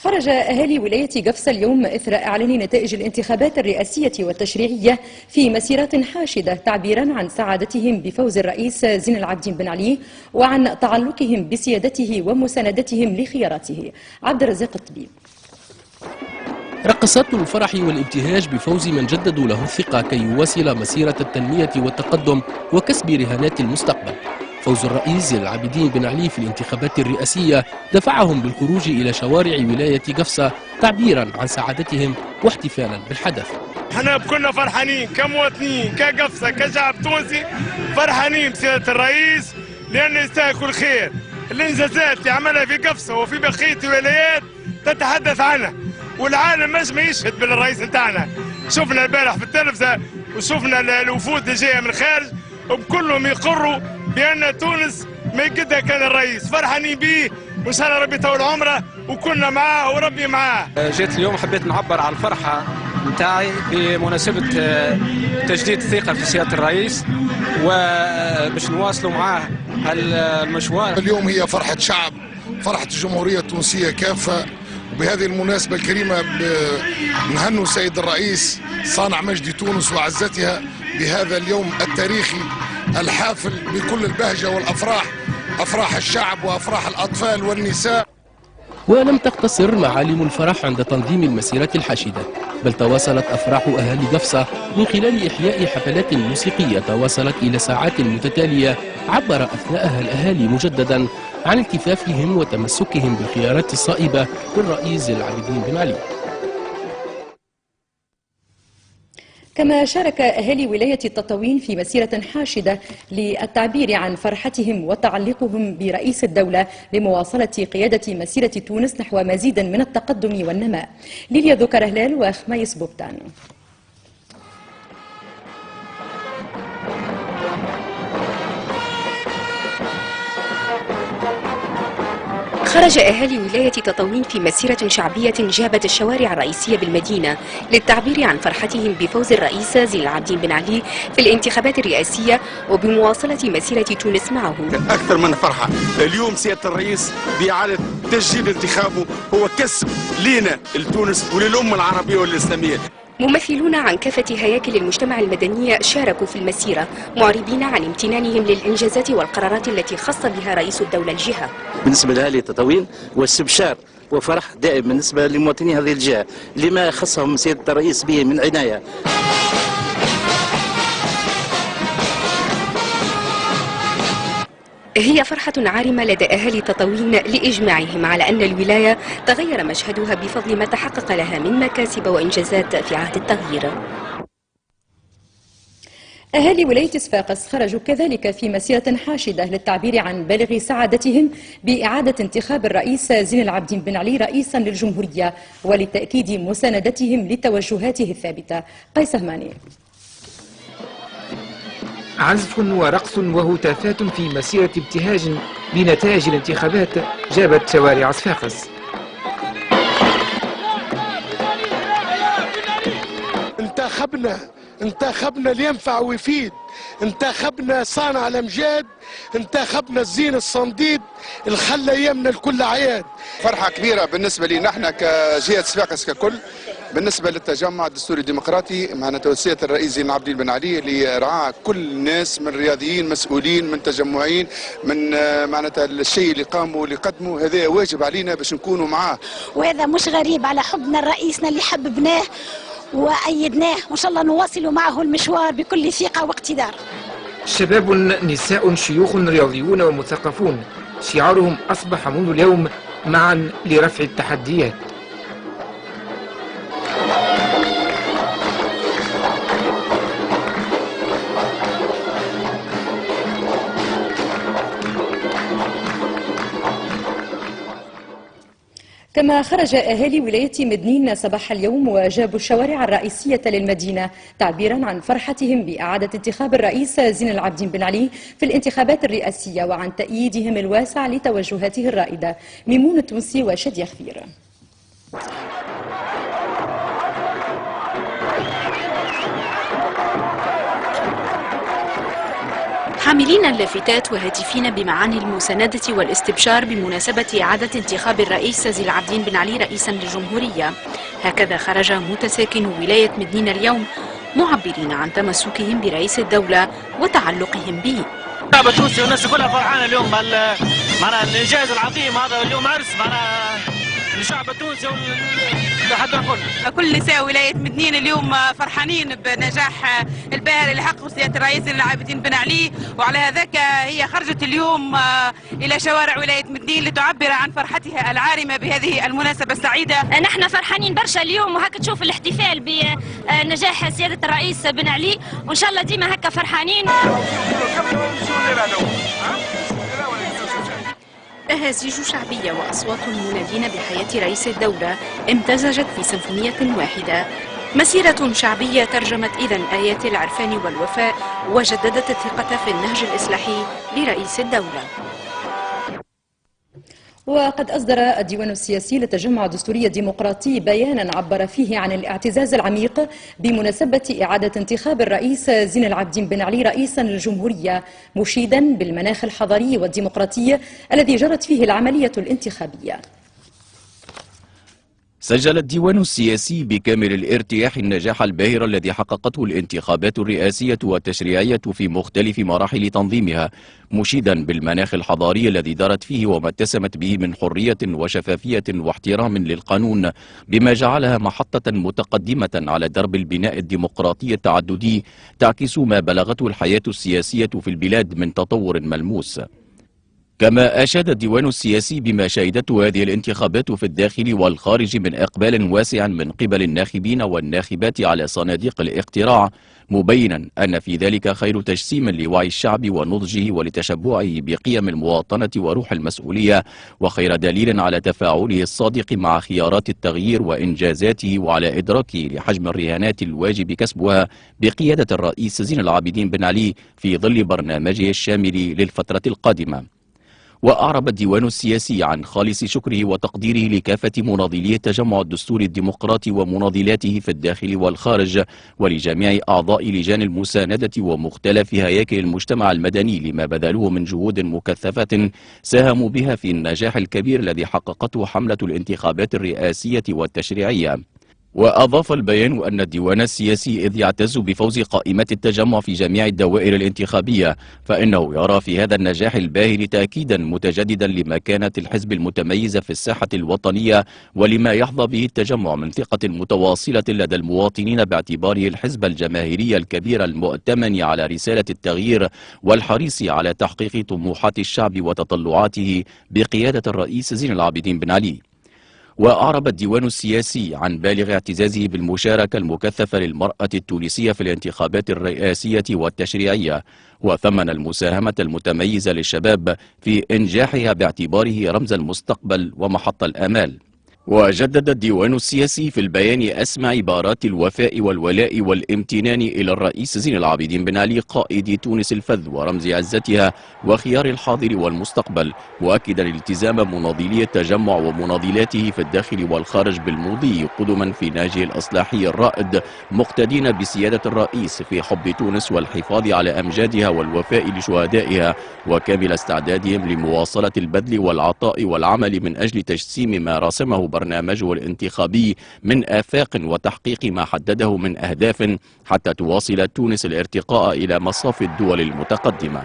خرج أهالي ولاية قفصة اليوم إثر إعلان نتائج الانتخابات الرئاسية والتشريعية في مسيرات حاشدة تعبيرا عن سعادتهم بفوز الرئيس زين العابدين بن علي وعن تعلقهم بسيادته ومساندتهم لخياراته. عبد الرزاق الطبيب. رقصات الفرح والابتهاج بفوز من جددوا له الثقة كي يواصل مسيرة التنمية والتقدم وكسب رهانات المستقبل. فوز الرئيس زين العابدين بن علي في الانتخابات الرئاسية دفعهم بالخروج إلى شوارع ولاية قفصة تعبيرا عن سعادتهم واحتفالا بالحدث. احنا كنا فرحانين كمواطنين كقفصة كشعب تونسي، فرحانين بسيادة الرئيس لأنه يستحق الخير. الإنجازات اللي عملها في قفصة وفي بقية الولايات تتحدث عنها، والعالم ما يشهد بالرئيس نتاعنا. شفنا البارح في التلفزة وشفنا الوفود اللي جايه من الخارج وكلهم يقروا بأن تونس ما يقدها كان الرئيس. فرحانين به وإن شاء الله ربي يطول عمره وكنا معاه وربي معاه. جيت اليوم حبيت نعبر على الفرحة نتاعي بمناسبة تجديد الثقة في سيادة الرئيس وباش نواصلوا معاه المشوار. اليوم هي فرحة شعب، فرحة الجمهورية التونسية كافة. وبهذه المناسبة الكريمة نهنوا السيد الرئيس صانع مجد تونس وعزتها بهذا اليوم التاريخي الحافل بكل البهجة والأفراح، أفراح الشعب وأفراح الأطفال والنساء. ولم تقتصر معالم الفرح عند تنظيم المسيرة الحاشدة، بل تواصلت أفراح أهالي قفصة من خلال إحياء حفلات موسيقية تواصلت إلى ساعات متتالية عبر أثناءها الأهالي مجددا عن التفافهم وتمسكهم بالخيارات الصائبة للرئيس زين العابدين بن علي. كما شارك أهالي ولاية تطاوين في مسيرة حاشدة للتعبير عن فرحتهم وتعلقهم برئيس الدولة لمواصلة قيادة مسيرة تونس نحو مزيد من التقدم والنماء. ليليا ذكر هلال وخميس بوبتان. خرج أهالي ولاية تطاوين في مسيرة شعبية جابت الشوارع الرئيسية بالمدينة للتعبير عن فرحتهم بفوز الرئيس زين العابدين بن علي في الانتخابات الرئاسية وبمواصلة مسيرة تونس معه. أكثر من فرحة اليوم سيادة الرئيس بإعادة تسجيل انتخابه هو كسب لينا لتونس وللأمة العربية والإسلامية. ممثلون عن كافة هياكل المجتمع المدني شاركوا في المسيرة معربين عن امتنانهم للإنجازات والقرارات التي خص بها رئيس الدولة الجهة. بالنسبة لأهالي تطاوين واستبشار وفرح دائم بالنسبة لمواطني هذه الجهة لما خصهم سيادة الرئيس به من عناية. هي فرحة عارمة لدى أهالي تطاوين لإجماعهم على أن الولاية تغير مشهدها بفضل ما تحقق لها من مكاسب وإنجازات في عهد التغيير. أهالي ولاية صفاقس خرجوا كذلك في مسيرة حاشدة للتعبير عن بالغ سعادتهم بإعادة انتخاب الرئيس زين العابدين بن علي رئيسا للجمهورية ولتأكيد مساندتهم لتوجهاته الثابتة. قيس هماني. عزف ورقص وهتافات في مسيرة ابتهاج بنتائج الانتخابات جابت شوارع صفاقس. انتخبنا لينفع ويفيد، انتخبنا صانع الامجاد، انتخبنا الزين الصنديد اللي خلى ايامنا الكل عياد. فرحة كبيرة بالنسبة لي نحن كجهة صفاقس ككل، بالنسبة للتجمع الدستوري الديمقراطي معنا توسية الرئيس زين العابدين بن علي اللي رعاه كل الناس من رياضيين مسؤولين من تجمعين من معناتها الشيء اللي قاموا اللي قدموا، هذا واجب علينا باش نكونوا معاه. وهذا مش غريب على حبنا لرئيسنا اللي حببناه وأيدناه، وإن شاء الله نواصل معه المشوار بكل ثقة واقتدار. شباب، نساء، شيوخ، رياضيون ومثقفون شعارهم أصبح منذ اليوم معا لرفع التحديات. كما خرج أهالي ولاية مدنين صباح اليوم وجابوا الشوارع الرئيسية للمدينة تعبيرا عن فرحتهم بإعادة انتخاب الرئيس زين العابدين بن علي في الانتخابات الرئاسية وعن تأييدهم الواسع لتوجهاته الرائدة. ميمون التونسي وشادية خفير. حاملين اللافتات وهاتفين بمعاني المساندة والاستبشار بمناسبة إعادة انتخاب الرئيس زين العابدين بن علي رئيسا للجمهورية. هكذا خرج متساكنو ولاية مدنين اليوم معبرين عن تمسكهم برئيس الدولة وتعلقهم به. الشعب التونسي والناس كلها فرحانة اليوم معناها الإنجاز العظيم هذا اليوم عرس معناها الشعب التونسي كل نساء ولاية مدنين اليوم فرحانين بنجاح الباهر اللي حققه سيادة الرئيس زين العابدين بن علي، وعلى هذاك هي خرجت اليوم إلى شوارع ولاية مدنين لتعبر عن فرحتها العارمة بهذه المناسبة السعيدة. نحن فرحانين برشا اليوم، وهكا تشوف الاحتفال بنجاح سيادة الرئيس بن علي، وإن شاء الله ديما هكا فرحانين. أهازيج شعبية وأصوات المنادين بحياة رئيس الدولة امتزجت في سيمفونية واحدة. مسيرة شعبية ترجمت إذن آيات العرفان والوفاء وجددت الثقة في النهج الإصلاحي لرئيس الدولة. وقد أصدر الديوان السياسي للتجمع الدستوري الديمقراطي بيانا عبر فيه عن الاعتزاز العميق بمناسبة إعادة انتخاب الرئيس زين العابدين بن علي رئيسا للجمهورية، مشيدا بالمناخ الحضاري والديمقراطي الذي جرت فيه العملية الانتخابية. سجل الديوان السياسي بكامل الارتياح النجاح الباهر الذي حققته الانتخابات الرئاسية والتشريعية في مختلف مراحل تنظيمها، مشيدا بالمناخ الحضاري الذي دارت فيه وما اتسمت به من حرية وشفافية واحترام للقانون، بما جعلها محطة متقدمة على درب البناء الديمقراطي التعددي تعكس ما بلغته الحياة السياسية في البلاد من تطور ملموس. كما أشاد الديوان السياسي بما شهدته هذه الانتخابات في الداخل والخارج من إقبال واسع من قبل الناخبين والناخبات على صناديق الاقتراع، مبينا أن في ذلك خير تجسيم لوعي الشعب ونضجه ولتشبعه بقيم المواطنة وروح المسؤولية، وخير دليل على تفاعله الصادق مع خيارات التغيير وإنجازاته وعلى إدراكه لحجم الرهانات الواجب كسبها بقيادة الرئيس زين العابدين بن علي في ظل برنامجه الشامل للفترة القادمة. وأعرب الديوان السياسي عن خالص شكره وتقديره لكافة مناضلي التجمع الدستوري الديمقراطي ومناضلاته في الداخل والخارج، ولجميع أعضاء لجان المساندة ومختلف هياكل المجتمع المدني لما بذلوه من جهود مكثفة ساهموا بها في النجاح الكبير الذي حققته حملة الانتخابات الرئاسية والتشريعية. وأضاف البيان أن الديوان السياسي إذ يعتز بفوز قائمة التجمع في جميع الدوائر الانتخابية، فإنه يرى في هذا النجاح الباهر تأكيدا متجددا لمكانة الحزب المتميز في الساحة الوطنية ولما يحظى به التجمع من ثقة متواصلة لدى المواطنين باعتباره الحزب الجماهيري الكبير المؤتمن على رسالة التغيير والحريص على تحقيق طموحات الشعب وتطلعاته بقيادة الرئيس زين العابدين بن علي. وأعرب الديوان السياسي عن بالغ اعتزازه بالمشاركة المكثفة للمرأة التونسية في الانتخابات الرئاسية والتشريعية، وثمن المساهمة المتميزة للشباب في إنجاحها باعتباره رمز المستقبل ومحط الآمال. وجدد الديوان السياسي في البيان أسمى عبارات الوفاء والولاء والامتنان إلى الرئيس زين العابدين بن علي قائد تونس الفذ ورمز عزتها وخيار الحاضر والمستقبل، مؤكدا التزام مناضلي التجمع ومناضلاته في الداخل والخارج بالمضي قدما في نهجه الإصلاحي الرائد، مقتدين بسيادة الرئيس في حب تونس والحفاظ على أمجادها والوفاء لشهدائها، وكامل استعدادهم لمواصلة البذل والعطاء والعمل من أجل تجسيم ما رسمه برنامجه الانتخابي من آفاق وتحقيق ما حدده من أهداف حتى تواصل تونس الارتقاء إلى مصاف الدول المتقدمة.